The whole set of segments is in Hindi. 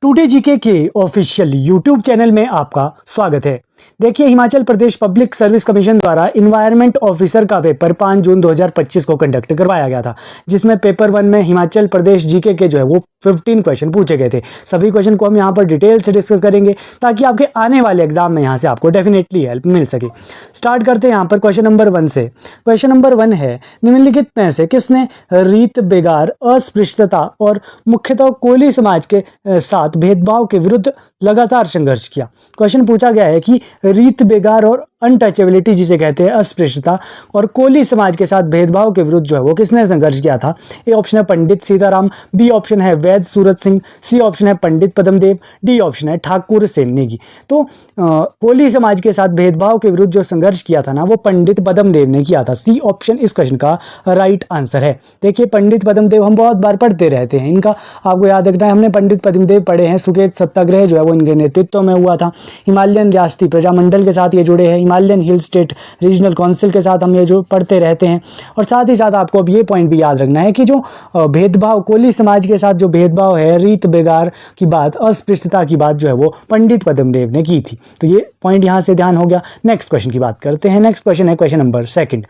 टुडे जीके के ऑफिशियल यूट्यूब चैनल में आपका स्वागत है। देखिए, Himachal Pradesh public service commission द्वारा इन्वायरमेंट ऑफिसर का पेपर 5 जून 2025 को कंडक्ट करवाया गया था, जिसमें पेपर 1 में हिमाचल प्रदेश जीके के जो है वो 15 क्वेश्चन पूछे गए थे। सभी क्वेश्चन को हम यहाँ पर डिटेल से डिस्कस करेंगे ताकि आपके आने वाले एग्जाम में यहाँ से आपको डेफिनेटली हेल्प मिल सके। स्टार्ट करते हैं यहाँ पर क्वेश्चन नंबर 1 से। क्वेश्चन नंबर 1 है, निम्नलिखित में से किसने रीत बेगार, अस्पृश्यता और मुख्यतः कोली समाज के साथ भेदभाव के विरुद्ध लगातार संघर्ष किया। क्वेश्चन पूछा गया है कि रीत बेगार और अनटचेबिलिटी जिसे कहते हैं, अस्पृश्यता और कोली समाज के साथ भेदभाव के विरुद्ध जो है वो किसने संघर्ष किया था। ए ऑप्शन है पंडित सीताराम, बी ऑप्शन है वैद सूरत सिंह, सी ऑप्शन है पंडित पद्मदेव, डी ऑप्शन है ठाकुर सेन नेगी। तो कोली समाज के साथ भेदभाव के विरुद्ध जो संघर्ष किया था ना, वो पंडित पद्मदेव ने किया था। सी ऑप्शन इस क्वेश्चन का राइट आंसर है। देखिए, पंडित पद्मदेव हम बहुत बार पढ़ते रहते हैं, इनका आपको याद रखना है। हमने पंडित पद्मदेव पढ़े हैं। सुकेत सत्याग्रह जो है वो इनके नेतृत्व में हुआ था। हिमालयन रियासती प्रजामंडल के साथ ये जुड़े हैं। Himalayan hill state regional council के साथ हम ये जो पढ़ते रहते हैं। और साथ ही साथ आपको अब ये पॉइंट भी याद रखना है कि जो भेदभाव कोली समाज के साथ जो भेदभाव है, रीत बेगार की बात, अस्पृश्यता की बात जो है वो पंडित पद्मदेव ने की थी। तो ये पॉइंट यहाँ से ध्यान हो गया। नेक्स्ट क्वेश्चन की बात करते हैं। नेक्स्ट क्वेश्चन है question number 2।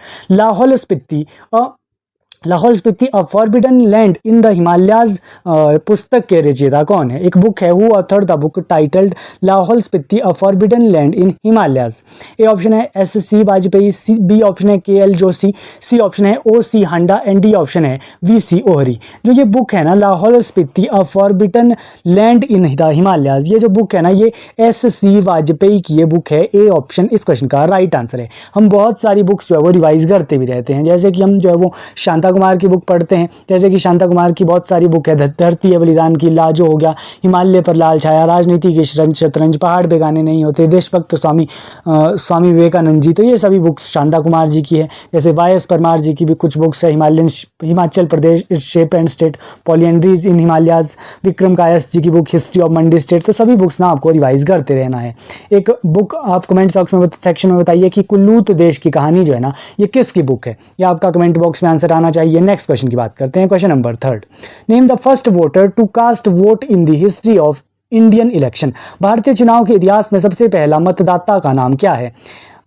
Lahaul Spiti a forbidden land in the Himalayas पुस्तक के रचयिता कौन है। एक बुक है, who authored the book titled Lahaul Spiti a forbidden land in Himalayas. A option है S.C. वाजपेयी, बी ऑप्शन है K.L. जोशी, सी ऑप्शन है O.C. Handa and D option है V.C. ओहरी। जो ये बुक है ना, Lahaul Spiti a forbidden land in the Himalayas, ये जो बुक है ना, ये S.C. वाजपेयी की ये बुक है। ए ऑप्शन इस क्वेश्चन का राइट आंसर है। हम बहुत सारी बुक्स जो है वो रिवाइज करते भी रहते हैं, जैसे कि हम जो है वो शांता कुमार की बुक पढ़ते हैं। जैसे कि शांता कुमार की बहुत सारी बुक है, धरती है बलिदान की, लाजो हो गया, हिमालय पर लाल छाया, राजनीति की शतरंज, पहाड़ बेगाने नहीं होते, देशभक्त स्वामी विवेकानंद जी। तो ये सभी बुक्स शांता कुमार जी की है। जैसे Y.S. परमार जी की भी कुछ बुक्स है, Himachal Pradesh shape and state, पॉलिएंड्रीज इन हिमालयाज, विक्रम कायस जी की book history of Mandi state. तो सभी बुक्स ना आपको रिवाइज करते रहना है। एक बुक आप कमेंट सेक्शन में बताइए कि कुल्लूत देश की कहानी जो है ना, ये किसकी बुक है। ये आपका कमेंट बॉक्स में आंसर आना चाहिए। नेक्स्ट क्वेश्चन की बात करते हैं। Question number 3। Name the first voter to cast vote in the history of Indian election. भारतीय चुनाव के इतिहास में सबसे पहला मतदाता का नाम क्या है।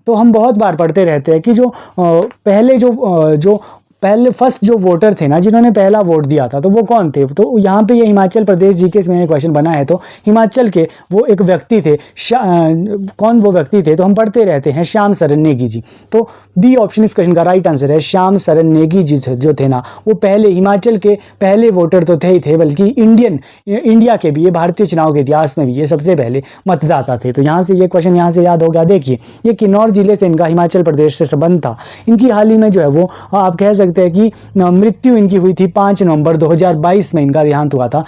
तो हम बहुत बार पढ़ते रहते हैं कि जो पहले फर्स्ट जो वोटर थे ना, जिन्होंने पहला वोट दिया था, तो वो कौन थे। तो यहाँ पे ये हिमाचल प्रदेश जीके में क्वेश्चन बना है, तो हिमाचल के वो एक व्यक्ति थे। कौन वो व्यक्ति थे, तो हम पढ़ते रहते हैं श्याम सरन नेगी जी। तो बी ऑप्शन इस क्वेश्चन का राइट आंसर है। श्याम सरन नेगी जी जो थे ना, वो पहले हिमाचल के पहले वोटर तो थे ही थे, बल्कि इंडिया के भी, ये भारतीय चुनाव के इतिहास में भी ये सबसे पहले मतदाता थे। तो यहाँ से ये क्वेश्चन यहाँ से याद हो गया। देखिए, ये किन्नौर जिले से इनका हिमाचल प्रदेश से संबंध था। इनकी हाल ही में जो है वो आप कह सकते हैं कि मृत्यु इनकी हुई थी 5 नवंबर 2022 में। इनका देहांत हुआ था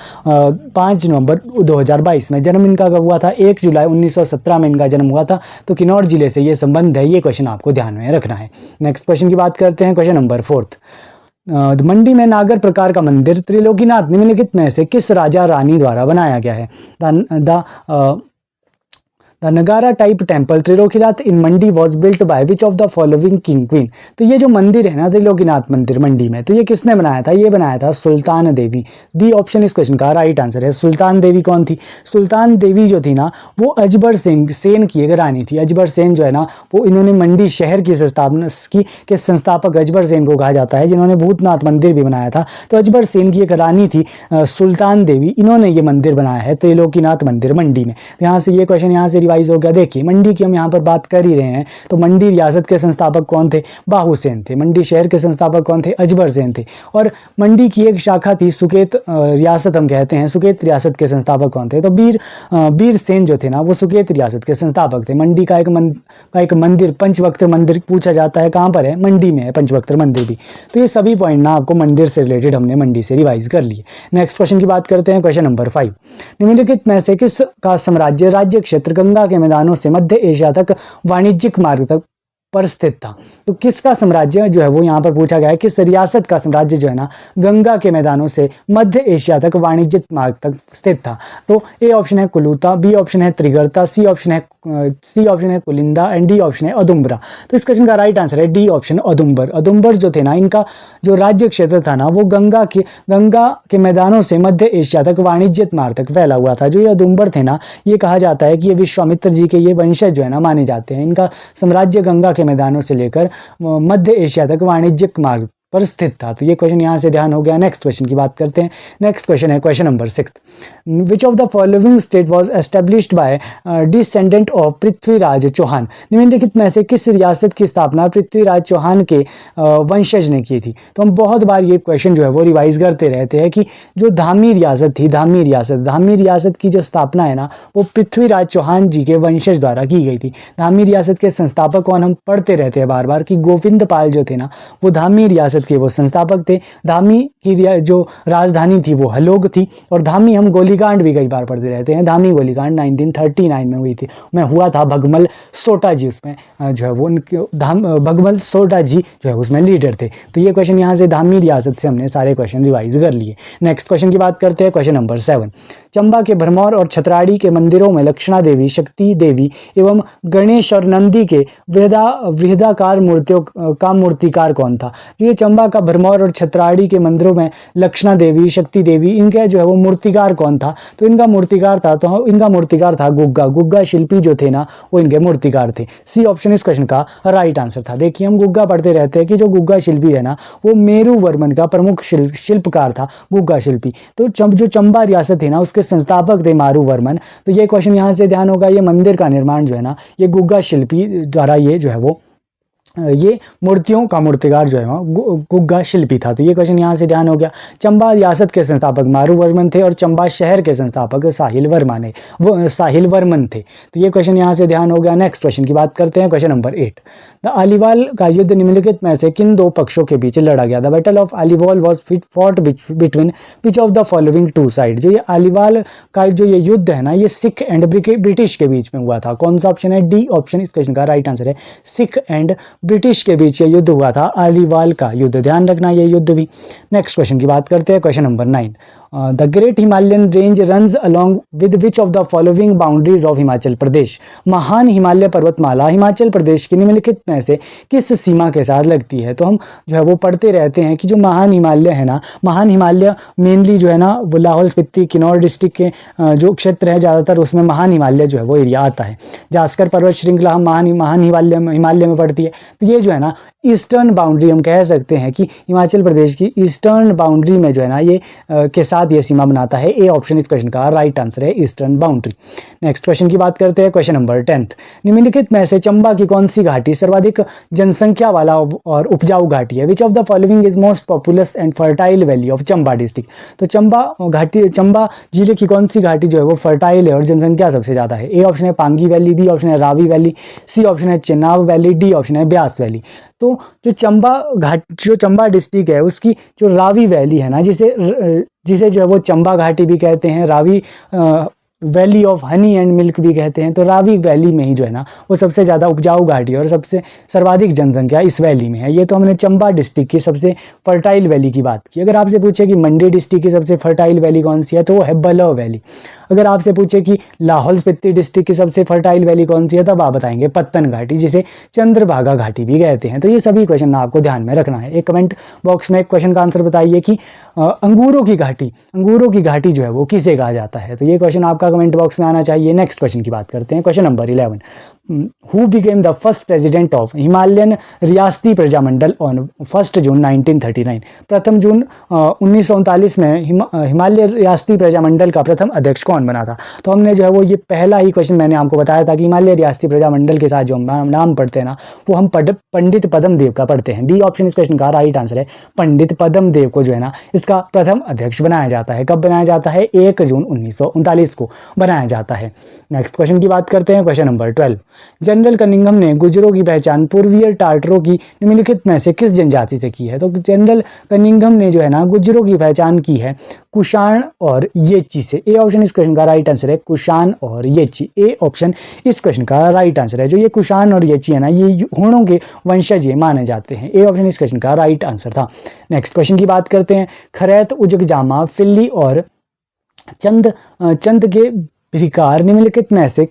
5 नवंबर 2022 में। जन्म इनका कब हुआ था, 1 जुलाई 1917 में इनका जन्म हुआ था। तो किन्नौर जिले से ये संबंध है। ये क्वेश्चन आपको ध्यान में रखना है। नेक्स्ट क्वेश्चन की बात करते हैं। Question number 4। मंडी में नागर प्रकार का मंदिर त्रिलोकीनाथ निम्नलिखित में से किस राजा रानी द्वारा बनाया गया है। द नगारा type temple Trilokinath in Mandi was built by which of the following king queen. तो ये जो मंदिर है ना, त्रिलोकीनाथ मंदिर मंडी में, तो ये किसने बनाया था। ये बनाया था सुल्तान देवी। बी ऑप्शन इस क्वेश्चन का राइट आंसर है। सुल्तान देवी कौन थी। सुल्तान देवी जो थी ना, वो अजबर सेन की एक रानी थी। अजबर सेन जो है ना, वो इन्होंने मंडी शहर की स्थापना की के संस्थापक अजबर सेन को कहा जाता है, जिन्होंने भूतनाथ मंदिर भी बनाया था। तो अजबर सेन की एक रानी थी सुल्तान देवी, इन्होंने ये मंदिर बनाया है, त्रिलोकीनाथ मंदिर मंडी में। तो यहाँ से ये क्वेश्चन यहाँ से रिवाइज हो गया। देखिए, मंडी की हम यहाँ पर बात कर ही रहे हैं, तो मंडी रियासत के संस्थापक कौन थे, बाहू सेन थे। मंडी शहर के संस्थापक कौन थे, अजबर सेन थे। और मंडी की एक शाखा थी सुकेत रियासत, हम कहते हैं, सुकेत रियासत के संस्थापक कौन थे, तो बीर सेन जो थे ना, वो सुकेत रियासत के संस्थापक थे। मंडी का एक मंदिर, पंचवक्त्र मंदिर पूछा जाता है, कहाँ पर है, मंडी में है पंचवक्त्र मंदिर भी। तो ये सभी पॉइंट ना आपको मंदिर से रिलेटेड हमने मंडी से रिवाइज कर लिए। नेक्स्ट क्वेश्चन की बात करते हैं। Question number 5। निम्नलिखित में से किस का साम्राज्य राज्य क्षेत्र गंगा के मैदानों से मध्य एशिया तक वाणिज्यिक मार्ग तक पर स्थित था। तो किसका साम्राज्य जो है वो यहाँ पर पूछा गया है, किस रियासत का साम्राज्य जो है ना, गंगा के मैदानों से मध्य एशिया तक वाणिज्यिक मार्ग तक स्थित था। तो ए ऑप्शन है कुलूता, बी ऑप्शन है त्रिगर्ता, सी ऑप्शन है सी ऑप्शन है कुलिंदा एंड डी ऑप्शन है अदुम्बरा। तो इस क्वेश्चन का राइट आंसर है डी ऑप्शन अदुम्बर। अदुम्बर जो थे ना, इनका जो राज्य क्षेत्र था ना, वो गंगा के मैदानों से मध्य एशिया तक वाणिज्यिक मार्ग तक फैला हुआ था। जो ये अदुम्बर थे ना, ये कहा जाता है कि ये विश्वामित्र जी के ये वंशज जो है ना माने जाते हैं। इनका साम्राज्य गंगा के मैदानों से लेकर मध्य एशिया तक वाणिज्यिक मार्ग पर स्थित था। तो ये क्वेश्चन यहाँ से ध्यान हो गया। नेक्स्ट क्वेश्चन की बात करते हैं। नेक्स्ट क्वेश्चन है question number 6। Which of the following state was established by descendant of Prithviraj Chauhan. निम्नलिखित में से किस रियासत की स्थापना पृथ्वीराज चौहान के वंशज ने की थी। तो हम बहुत बार ये क्वेश्चन जो है वो रिवाइज करते रहते हैं कि जो धामी रियासत थी, धामी रियासत की जो स्थापना है ना, वो पृथ्वीराज चौहान जी के वंशज द्वारा की गई थी। धामी रियासत के संस्थापक कौन, हम पढ़ते रहते हैं बार बार कि गोविंद पाल जो थे ना, वो धामी रियासत के वो संस्थापक थे। धामी की जो राजधानी थी वो हलोग थी। और धामी हम गोलीकांड भी कई बार पढ़ते रहते हैं। धामी गोलीकांड 1939 में हुई थी, में हुआ था। भगमल सोटा जी उसमें जो है वो उनके भगमल सोटा जी जो है उसमें लीडर थे। तो ये क्वेश्चन यहाँ से धामी रियासत से हमने सारे क्वेश्चन रिवाइज कर लिए। नेक्स्ट क्वेश्चन की बात करते हैं, क्वेश्चन नंबर 7। चंबा के भरमौर और छतराड़ी के मंदिरों में लक्षणा देवी, शक्ति देवी एवं गणेश और नंदी के वृहदाकार मूर्तियों का मूर्तिकार कौन था। ये चंबा का भरमौर और छतराड़ी के मंदिरों में लक्षणा देवी, शक्ति देवी, इनका जो है वो मूर्तिकार कौन था। तो इनका मूर्तिकार था गुग्गा शिल्पी जो थे ना, वो इनके मूर्तिकार थे। सी ऑप्शन इस क्वेश्चन का राइट आंसर था। देखिए हम गुग्गा पढ़ते रहते हैं कि जो गुग्गा शिल्पी है ना, वो मेरू वर्मन का प्रमुख शिल्पकार था गुग्गा शिल्पी। तो जो चंबा रियासत थी ना, उसके संस्थापक थे मारू वर्मन। तो ये क्वेश्चन यहाँ से ध्यान होगा, ये मंदिर का निर्माण जो है ना, ये गुग्गा शिल्पी द्वारा ये जो है वो ये मूर्तियों का मूर्तिकार जो है गुग्गा शिल्पी था। तो ये क्वेश्चन यहाँ से ध्यान हो गया। चंबा रियासत के संस्थापक मारू वर्मन थे और चंबा शहर के संस्थापक साहिल वर्मन थे। तो ये क्वेश्चन यहाँ से ध्यान हो गया। नेक्स्ट क्वेश्चन की बात करते हैं, क्वेश्चन नंबर 8। द अलीवाल का युद्ध निम्नलिखित में से किन दो पक्षों के बीच लड़ा गया। The battle of Aliwal was fought between which of the following two side. जो ये अलीवाल का जो ये युद्ध है ना, ये सिख एंड ब्रिटिश के बीच में हुआ था। कौन सा ऑप्शन है, डी ऑप्शन इस क्वेश्चन का राइट आंसर है। सिख एंड ब्रिटिश के बीच ये युद्ध हुआ था, अलीवाल का युद्ध। ध्यान रखना ये युद्ध भी। नेक्स्ट क्वेश्चन की बात करते हैं, question number 9। The great Himalayan range runs along with which of the following boundaries of Himachal Pradesh. महान हिमालय पर्वतमाला हिमाचल प्रदेश की निम्नलिखित में से किस सीमा के साथ लगती है। तो हम जो है वो पढ़ते रहते हैं कि जो महान हिमालय है ना, महान हिमालय मेनली जो है ना वो लाहौल स्पीति किन्नौर डिस्ट्रिक्ट के जो क्षेत्र है ज़्यादातर, उसमें महान हिमालय जो है वो एरिया आता है। जास्कर पर्वत श्रृंखला महान हिमालय में पड़ती है। तो ये जो है ना ईस्टर्न बाउंड्री, हम कह सकते हैं कि हिमाचल प्रदेश की ईस्टर्न बाउंड्री में जो है ना ये के साथ ये सीमा बनाता है। ए ऑप्शन इस क्वेश्चन का राइट आंसर है, ईस्टर्न बाउंड्री। नेक्स्ट क्वेश्चन की बात करते हैं, क्वेश्चन नंबर 10। निम्नलिखित में से चंबा की कौन सी घाटी सर्वाधिक जनसंख्या वाला और उपजाऊ घाटी है। विच of the following is most populous and fertile valley of Chamba district. तो चंबा जिले की कौन सी घाटी जो है वो फर्टाइल है और जनसंख्या सबसे ज्यादा है। ए ऑप्शन है पांगी वैली, बी ऑप्शन है रावी वैली, सी ऑप्शन है चेनाब वैली, डी ऑप्शन है ब्यास वैली। तो जो चंबा डिस्ट्रिक्ट है उसकी जो रावी वैली है ना, जिसे जो है वो चंबा घाटी भी कहते हैं, Ravi valley of honey and milk भी कहते हैं। तो रावी वैली में ही जो है ना वो सबसे ज़्यादा उपजाऊ घाटी और सबसे सर्वाधिक जनसंख्या इस वैली में है। ये तो हमने चंबा डिस्ट्रिक्ट की सबसे फर्टाइल वैली की बात की। अगर आपसे पूछे कि मंडी डिस्ट्रिक्ट की सबसे फर्टाइल वैली कौन सी है, तो वो है बलव वैली। अगर आपसे पूछे कि लाहौल स्पीति डिस्ट्रिक्ट की सबसे फर्टाइल वैली कौन सी है, तब आप बताएंगे पत्तन घाटी, जिसे चंद्रभागा घाटी भी कहते हैं। तो ये सभी क्वेश्चन आपको ध्यान में रखना है। एक कमेंट बॉक्स में एक क्वेश्चन का आंसर बताइए कि अंगूरों की घाटी जो है वो किसे कहा जाता है। तो ये क्वेश्चन आपका कमेंट बॉक्स में आना चाहिए। नेक्स्ट क्वेश्चन की बात करते हैं, question number 11। Who became the first president of Himalayan रियासती प्रजामंडल ऑन 1 जून 1939। प्रथम जून 1939 में हिमालय रियासती प्रजामंडल का प्रथम अध्यक्ष कौन बना था। तो हमने जो है वो ये पहला ही क्वेश्चन मैंने आपको बताया था कि हिमालय रियासती प्रजामंडल के साथ जो नाम पढ़ते हैं ना, वो हम पंडित पद्म देव का पढ़ते हैं। बी ऑप्शन इस क्वेश्चन का राइट आंसर है। पंडित पद्म देव को जो है ना इसका प्रथम अध्यक्ष बनाया जाता है। कब बनाया जाता है, 1 जून 1939 को बनाया जाता है। नेक्स्ट क्वेश्चन की बात करते हैं, क्वेश्चन नंबर 12। जनरल कनिंघम ने गुर्जरों की पहचान पूर्वीय टार्टरों की निम्नलिखित में से किस जनजाति से की है। तो जनरल कनिंघम ने जो है ना गुर्जरों की पहचान की है कुषाण और येची से। ए ऑप्शन इस क्वेश्चन का राइट आंसर है, कुषाण और येची। ए ऑप्शन इस क्वेश्चन का राइट आंसर है। जो ये कुषाण और येची है ना, ये हुणों के वंशज ये माने जाते हैं। ए ऑप्शन इस क्वेश्चन का राइट आंसर था। नेक्स्ट क्वेश्चन की बात करते हैं, खरैत, उजगजामा, फिल्ली और चंद के भिकार निम्नलिखित में से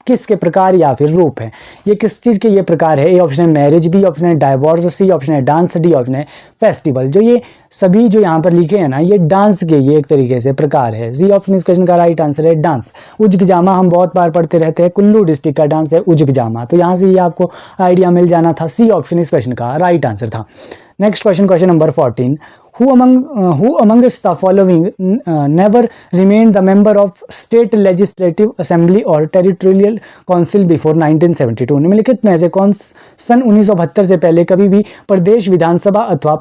किसके प्रकार या फिर रूप हैं। ये किस चीज़ के ये प्रकार है? ए ऑप्शन है मैरिज, बी ऑप्शन है डाइवोर्स, सी ऑप्शन है डांस, डी ऑप्शन है फेस्टिवल। जो ये सभी जो यहाँ पर लिखे हैं ना, ये डांस के ये एक तरीके से प्रकार है। सी ऑप्शन इस क्वेश्चन का राइट आंसर है डांस। उज्ग जामा हम बहुत बार पढ़ते रहते हैं, कुल्लू डिस्ट्रिक्ट का डांस है उज्ग जामा, तो यहाँ से ये आपको आइडिया मिल जाना था। सी ऑप्शन इस क्वेश्चन का राइट आंसर था। Next question, question number 14, who amongst the following never remained the member of state legislative assembly or territorial council before 1972? निम्नलिखित में से कौन सन 1972 से पहले कभी भी प्रदेश विधानसभा अथवा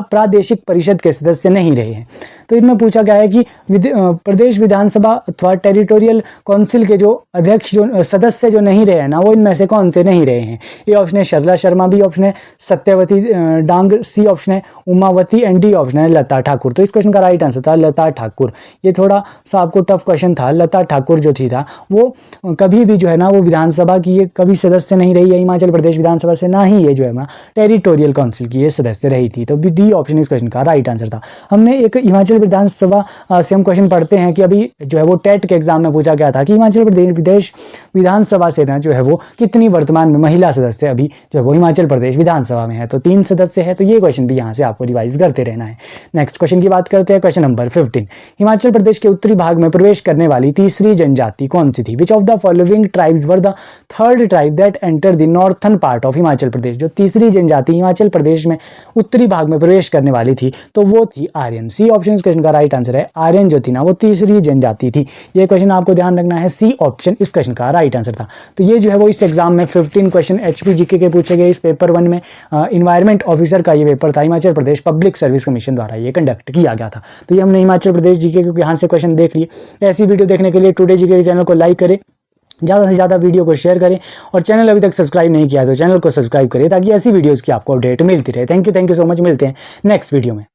प्रादेशिक परिषद के सदस्य नहीं रहे हैं? तो इनमें पूछा गया है कि प्रदेश विधानसभा अथवा टेरिटोरियल काउंसिल के जो अध्यक्ष जो सदस्य जो नहीं रहे हैं ना, वो इनमें से कौन से नहीं रहे हैं? ए ऑप्शन है सरला शर्मा, बी ऑप्शन है सत्यवती डांग, सी ऑप्शन है उमावती एंड डी ऑप्शन है लता ठाकुर। तो इस क्वेश्चन का राइट आंसर था लता ठाकुर। ये थोड़ा सा आपको टफ क्वेश्चन था। लता ठाकुर जो थी वो कभी भी जो है ना वो विधानसभा की ये कभी सदस्य नहीं रही है हिमाचल प्रदेश विधानसभा से, ना ही ये जो है ना टेरिटोरियल काउंसिल की ये सदस्य रही थी। तो डी ऑप्शन इस क्वेश्चन का राइट आंसर था। हमने एक हिमाचल विधानसभा से हम क्वेश्चन पढ़ते हैं कि अभी जो है वो टेट के एग्जाम में पूछा गया था कि हिमाचल प्रदेश विधानसभा से ना जो है वो कितनी वर्तमान में महिला सदस्य अभी जो है वो हिमाचल प्रदेश विधानसभा में है, तो 3 सदस्य है। तो ये क्वेश्चन भी यहाँ से आपको रिवाइज करते रहना है। नेक्स्ट क्वेश्चन की बात करते हैं, क्वेश्चन नंबर 15, हिमाचल प्रदेश के उत्तरी भाग में प्रवेश करने वाली तीसरी जनजाति कौन सी थी? Which of the following tribes were the third tribe that enter the northern part of Himachal Pradesh? जो तीसरी जनजाति हिमाचल प्रदेश में उत्तरी भाग में प्रवेश करने वाली थी तो वो थी आर्यन। सी ऑप्शन इस क्वेश्चन का राइट आंसर है। आर्यन जो थी ना वो तीसरी जनजाति थी। ये क्वेश्चन आपको ध्यान रखना है, सी ऑप्शन इस क्वेश्चन का राइट आंसर था। तो ये जो है वो इस एग्जाम में 15 क्वेश्चन एचपी जीके के पूछे गए। इस पेपर 1 में इन्वायरमेंट ऑफिसर का ये पेपर था, Himachal Pradesh public service commission द्वारा ये कंडक्ट किया गया था। तो ये हमने हिमाचल प्रदेश जीके के यहाँ से क्वेश्चन देख लिए। ऐसी वीडियो देखने के लिए टुडे जीके चैनल को लाइक करें, ज़्यादा से ज़्यादा वीडियो को शेयर करें, और चैनल अभी तक सब्सक्राइब नहीं किया तो चैनल को सब्सक्राइब करें ताकि ऐसी वीडियोज़ की आपको अपडेट मिलती रहे। Thank you so much. मिलते हैं नेक्स्ट वीडियो में।